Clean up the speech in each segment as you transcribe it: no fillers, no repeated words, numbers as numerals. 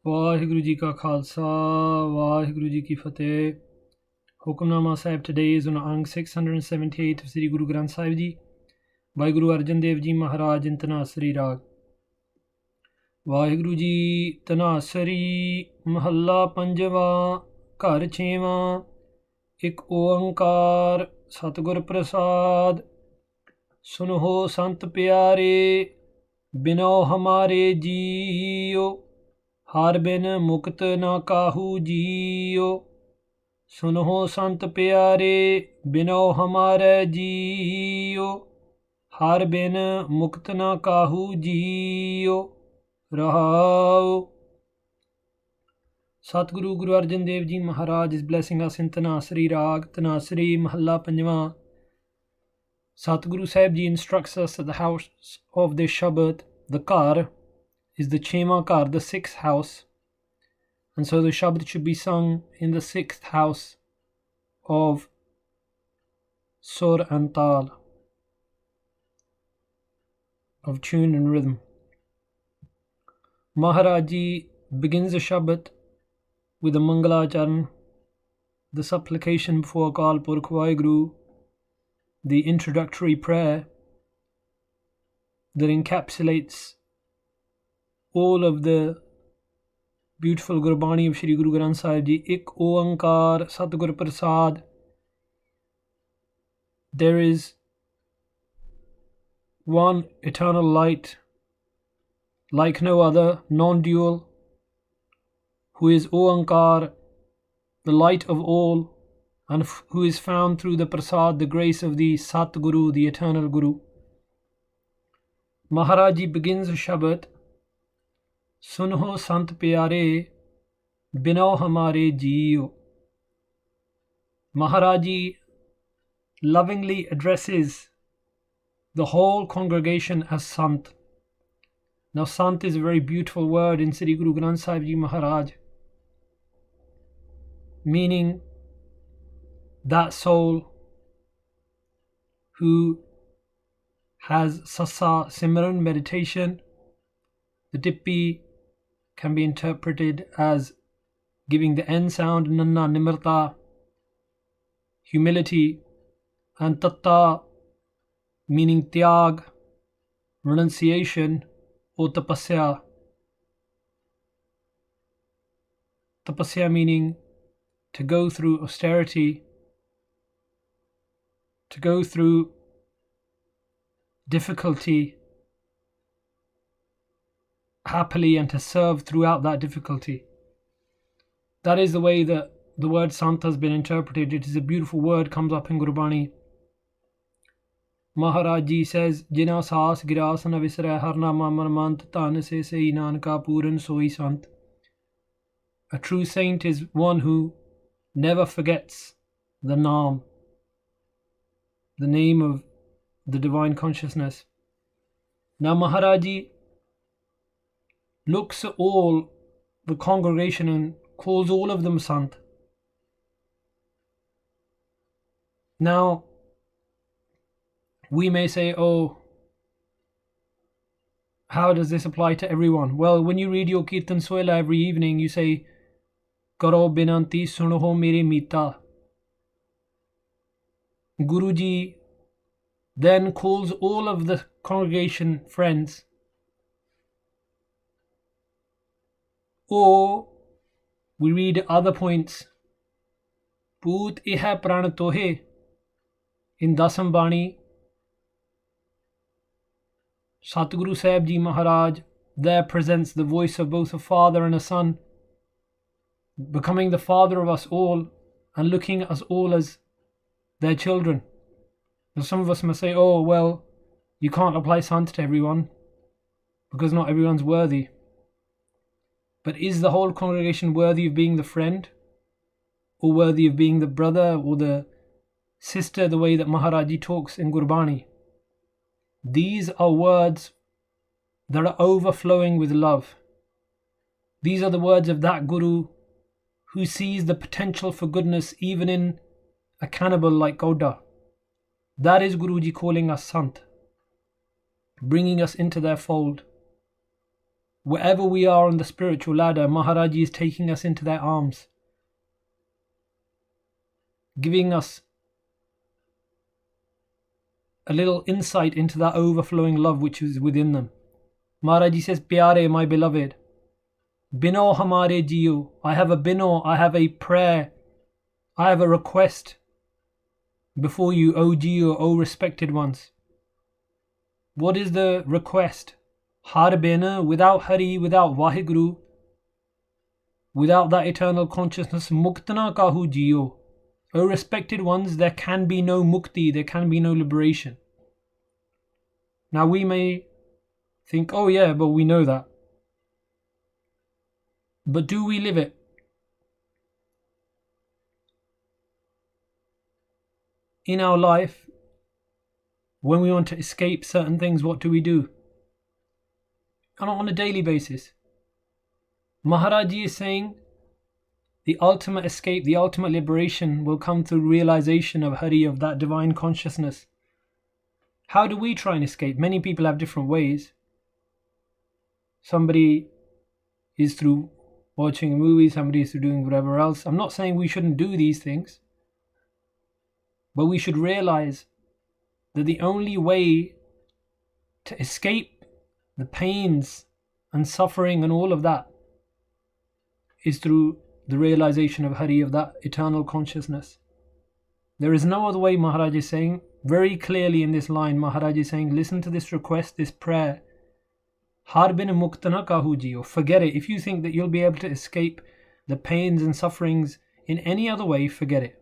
Vaheguru Ji Ka Khalsa, Vaheguru Ji Ki Fateh. Hukamnama Sahib today is on Ang 678 of Sri Guru Granth Sahib Ji by Guru Arjan Dev Ji Maharaj in Tanasari Rag. Vaheguru Ji Tanasari Mahalla Panjava Ghar Chheva Ik Oankar Satgur Prasad Sunho Sant Pyare Bino Hamare Jiyo Har bin mukt na kahu jiyo Sunho sant pyare bino hamare jiyo Har bin mukt na kahu jiyo Rahao. Satguru Guru Arjan Dev Ji Maharaj is blessing us in Tanasari Rag, Tanasari Mahalla Panjava. Satguru Sahib Ji instructs us that the house of this Shabad, the Kar, is the Chhema Kar, the sixth house, and so the Shabad should be sung in the sixth house of Sur and Tal, of tune and rhythm. Maharaji begins the Shabad with the Mangala Charan, the supplication before Akal Purkh Vaheguru, the introductory prayer that encapsulates all of the beautiful Gurbani of Sri Guru Granth Sahib Ji. Ik Oankar Satgur Prasad. There is one eternal light, like no other, non-dual, who is Oankar, the light of all, and who is found through the Prasad, the grace of the Sat Guru, the eternal Guru. Maharaji begins the Shabad, Sunho Sant Pyare Bino Hamare Jiyo. Maharaji lovingly addresses the whole congregation as Sant. Now, Sant is a very beautiful word in Sri Guru Granth Sahib Ji Maharaj, meaning that soul who has Sasa Simran meditation. The Tippi can be interpreted as giving the N sound, Nanna Nimarta, humility, and Tatta, meaning Tyag, renunciation, or Tapasya. Tapasya meaning to go through austerity, to go through difficulty happily and to serve throughout that difficulty. That is the way that the word Sant has been interpreted. It is a beautiful word, comes up in Gurbani. Maharaj Ji says, Jina saas girasana visra har nama marmant tan se nanka puran soi sant. A true saint is one who never forgets the Naam, the name of the divine consciousness. Now Maharaj Ji looks at all the congregation and calls all of them Sant. Now, we may say, oh, how does this apply to everyone? Well, when you read your Kirtan Soila every evening, you say, Karo binanti sunoho mere mita. Guruji then calls all of the congregation friends. Or we read other points. Poot iha pran tohe in Dasam Bani. Satguru Sahib Ji Maharaj there presents the voice of both a father and a son, becoming the father of us all and looking at us all as their children. Now some of us must say, oh, well, you can't apply Sant to everyone because not everyone's worthy. But is the whole congregation worthy of being the friend, or worthy of being the brother or the sister, the way that Maharaji talks in Gurbani? These are words that are overflowing with love. These are the words of that Guru who sees the potential for goodness even in a cannibal like Gauda. That is Guruji calling us Sant, bringing us into their fold. Wherever we are on the spiritual ladder, Maharaji is taking us into their arms, giving us a little insight into that overflowing love which is within them. Maharaji says, Pyare, my beloved, Bino hamare jiyo, I have a bino, I have a prayer, I have a request before you, O jiyo, O respected ones. What is the request? Har bina, without Hari, without Vaheguru, without that eternal consciousness, muktana kahu jiyo. O respected ones, there can be no mukti, there can be no liberation. Now we may think, oh yeah, but we know that. But do we live it? In our life, when we want to escape certain things, what do we do? And on a daily basis. Maharaji is saying the ultimate escape, the ultimate liberation will come through realization of Hari, of that divine consciousness. How do we try and escape? Many people have different ways. Somebody is through watching a movie, somebody is through doing whatever else. I'm not saying we shouldn't do these things, but we should realize that the only way to escape the pains and suffering and all of that is through the realization of Hari, of that eternal consciousness. There is no other way, Maharaj is saying. Very clearly in this line, Maharaj is saying, listen to this request, this prayer. Har bin muktana kahu jiyo. Forget it. If you think that you'll be able to escape the pains and sufferings in any other way, forget it.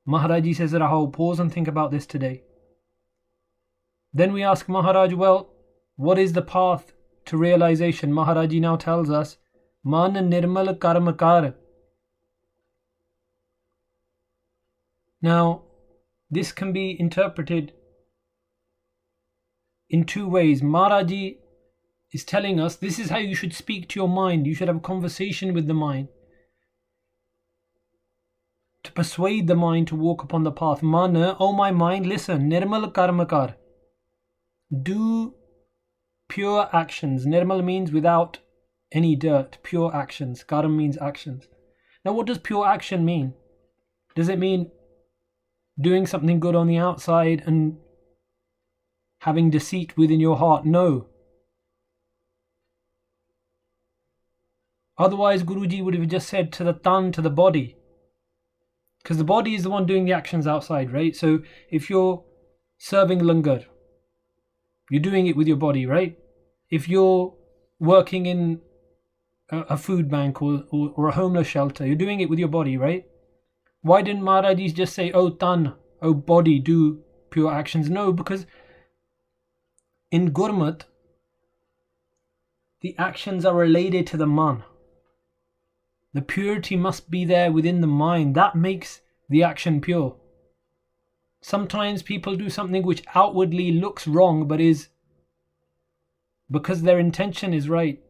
Maharaji says, Rahul, pause and think about this today. Then we ask Maharaj, well, what is the path to realization? Maharaji now tells us, Man nirmal karmakar. Now, this can be interpreted in two ways. Maharaji is telling us this is how you should speak to your mind. You should have a conversation with the mind to persuade the mind to walk upon the path. Mana, oh my mind, listen. Nirmal karmakar. Do pure actions. Nirmal means without any dirt. Pure actions. Karam means actions. Now what does pure action mean? Does it mean doing something good on the outside and having deceit within your heart? No. Otherwise, Guruji would have just said to the tan, to the body. Because the body is the one doing the actions outside, right? So if you're serving langar, you're doing it with your body, right? If you're working in a food bank or a homeless shelter, you're doing it with your body, right? Why didn't Maharaji just say, oh tan, oh body, do pure actions? No, because in Gurmat, the actions are related to the man. The purity must be there within the mind. That makes the action pure. Sometimes people do something which outwardly looks wrong, but is because their intention is right.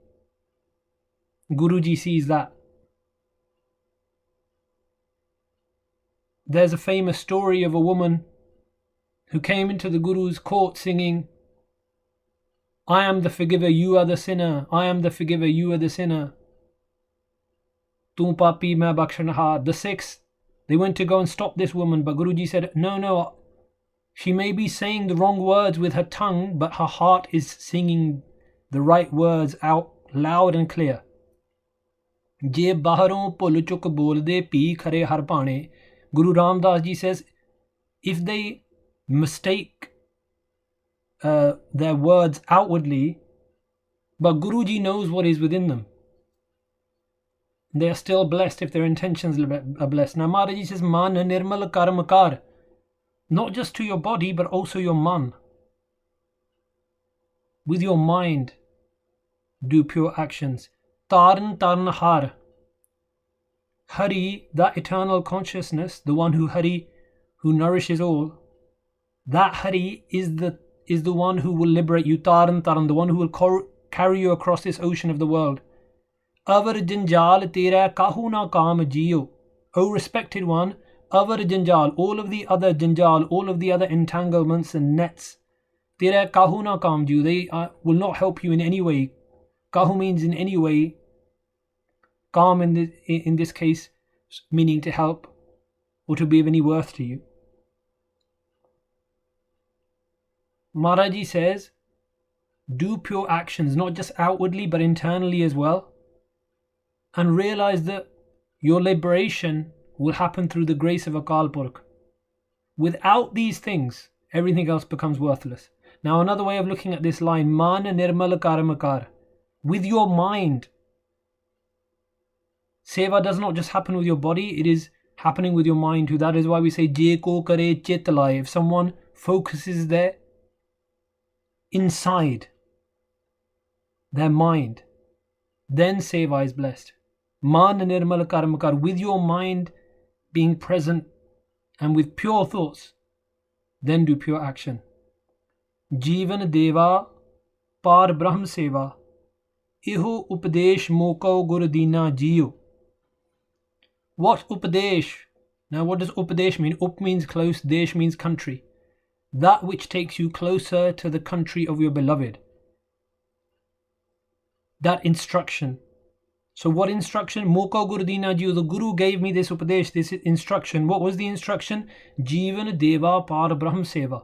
Guruji sees that. There's a famous story of a woman who came into the Guru's court singing, I am the forgiver, you are the sinner. I am the forgiver, you are the sinner. Tu papi main bakshanhar. The Sikhs, they went to go and stop this woman, but Guruji said, no, she may be saying the wrong words with her tongue, but her heart is singing the right words out loud and clear. Je baharon phul chuk bolde pi khare har paane. Guru Ramdas ji says, if they mistake their words outwardly, but Guruji knows what is within them, they are still blessed if their intentions are blessed. Now Maharaji says, Man nirmal karmakar. Not just to your body, but also your man. With your mind, do pure actions. Tarn har. Hari, that eternal consciousness, the one who nourishes all, that Hari is the one who will liberate you. Tarn, the one who will carry you across this ocean of the world. Avar janjal tera kahu na kaam jiyo. O respected one, avar janjal, all of the other janjal, all of the other entanglements and nets, tera kahu na kaam jiyo, they will not help you in any way. Kahu means in any way. Kam in this case meaning to help or to be of any worth to you. Maharaji says, do pure actions, not just outwardly but internally as well, and realize that your liberation will happen through the grace of Akal Purkh. Without these things, everything else becomes worthless. Now, another way of looking at this line, Man nirmal karamakar, with your mind. Seva does not just happen with your body, it is happening with your mind too. That is why we say, Je ko kare chit laye. If someone focuses there, inside their mind, then seva is blessed. Man nirmal karamakar, with your mind being present and with pure thoughts, then do pure action. Jivan deva par brahm seva, iho upadesh mokau gurudina jiyo. What upadesh? Now what does upadesh mean? Up means close, desh means country. That which takes you closer to the country of your beloved. That instruction. So what instruction? Moka Gurudina Jiyo. The Guru gave me this upadesh, this instruction. What was the instruction? Jivan Deva Par Brahm Seva.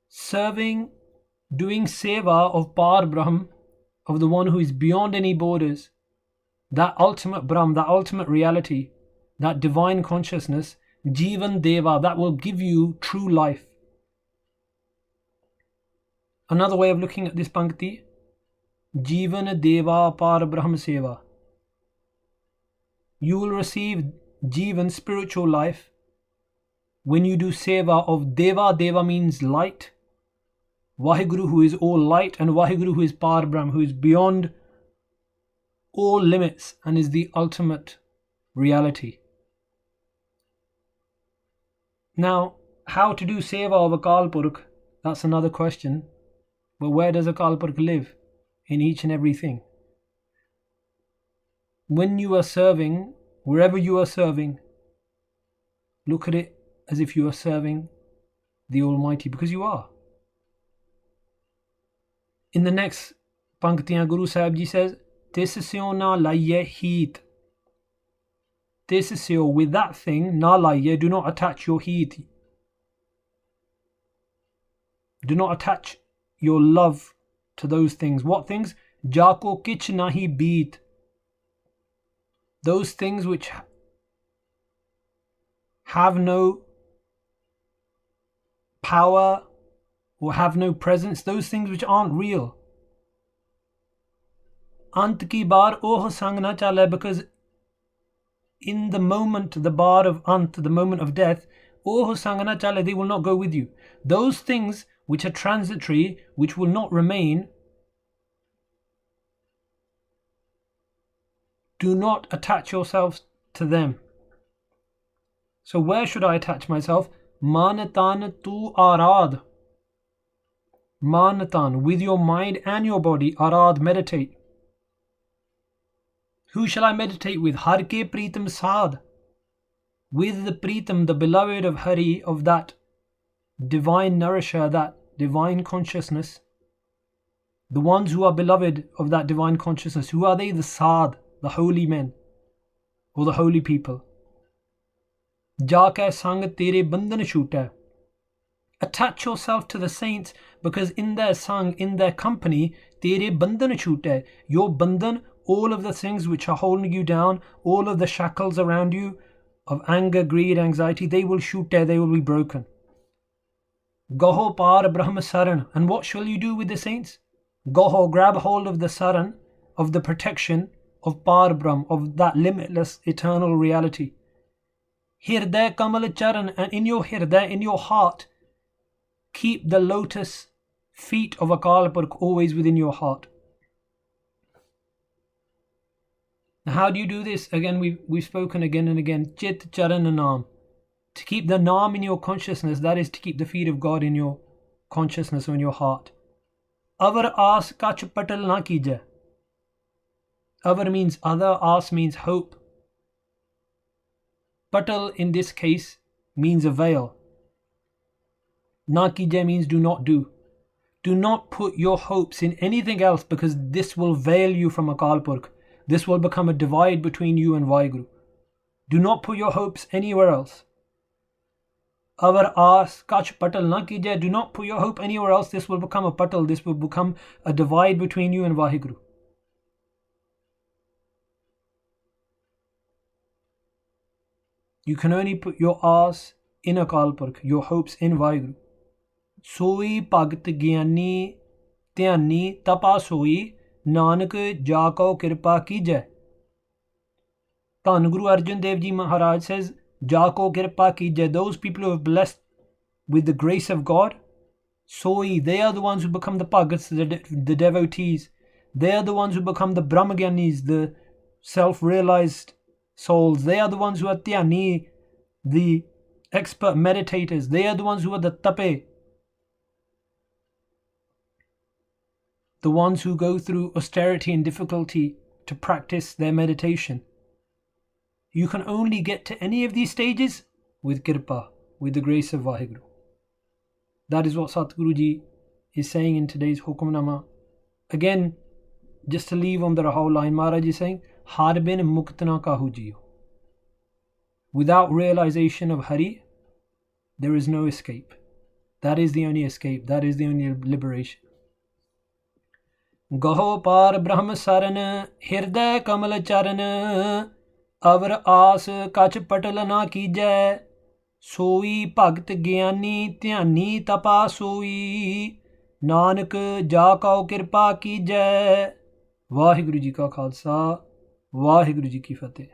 Serving, doing seva of Par Brahm, of the one who is beyond any borders, that ultimate Brahm, that ultimate reality, that divine consciousness, Jivan Deva, that will give you true life. Another way of looking at this pankti, Jivan Deva Par Brahm Seva. You will receive Jivan, spiritual life, when you do seva of Deva. Deva means light. Vaheguru, who is all light, and Vaheguru, who is Par Brahm, who is beyond all limits and is the ultimate reality. Now, how to do seva of Akal Purkh? That's another question. But where does Akal Purkh live? In each and everything. When you are serving, wherever you are serving, look at it as if you are serving the Almighty, because you are. In the next panktiyan, Guru Sahib Ji says, Tis syo na laiye heat. Tis syo, with that thing, na laiye, do not attach your heat. Do not attach your love to those things. What things? Jako kich nahi beat. Those things which have no power or have no presence, those things which aren't real. Ant ki bar oh sang na chale, because in the moment, the bar of Ant, the moment of death, oh sang na chale, they will not go with you. Those things which are transitory, which will not remain, do not attach yourselves to them. So where should I attach myself? Manatan tu arad. Manatan, with your mind and your body. Arad, meditate. Who shall I meditate with? Har ke Pritam Saadh. With the Pritam, the beloved of Hari, of that divine nourisher, that divine consciousness. The ones who are beloved of that divine consciousness. Who are they? The Saadh, the holy men, or the holy people. Jaake Sangat tere bandhan shooter. Attach yourself to the saints, because in their sang, in their company, tere bandhan shooter. Your bandhan, all of the things which are holding you down, all of the shackles around you of anger, greed, anxiety, they will shoot there, they will be broken. Gaho par Brahma Saran. And what shall you do with the saints? Gaho, grab hold of the Saran, of the protection of Par Brahm, of that limitless eternal reality. Hirday Kamal Charan, and in your Hirday, in your heart, keep the lotus feet of Akal Purkh always within your heart. Now, how do you do this? Again, we've spoken again and again. Chit Charan Naam. To keep the Naam in your consciousness, that is to keep the feet of God in your consciousness or in your heart. Avar aas kach patal na kije. Avar means other, aas means hope. Patal in this case means a veil. Na kije means do not do. Do not put your hopes in anything else, because this will veil you from Akal Purkh. This will become a divide between you and Vaheguru. Do not put your hopes anywhere else. Avar aas kach patal na kijai. Do not put your hope anywhere else. This will become a patal. This will become a divide between you and Vaheguru. You can only put your aas in Akal Purkh, your hopes in Vaheguru. Soi bhagat gyani dhyani tapa soi Nanak jako kirpa kijai. Dhan Guru Arjan Dev Ji Maharaj says, Jako kirpa kijai. Those people who are blessed with the grace of God, soi, they are the ones who become the bhagats, the devotees. They are the ones who become the brahmagyanis, the self-realized souls. They are the ones who are dhyani, the expert meditators. They are the ones who are the tape, the ones who go through austerity and difficulty to practice their meditation. You can only get to any of these stages with kirpa, with the grace of Vaheguru. That is what Satguru Ji is saying in today's Hukamnama. Again, just to leave on the Rahau line, Maharaj is saying, Har bin muktana kahu jiyo. Without realization of Hari, there is no escape. That is the only escape. That is the only liberation. Gaho par Brahm saran, hirday kamal charan, avar aas kach patal na kijai, soi bhagat gyani dhyani tapa soi, Nanak jako kirpa kijai. Vaheguru Ji ka Khalsa, Vaheguru Ji ki Fateh.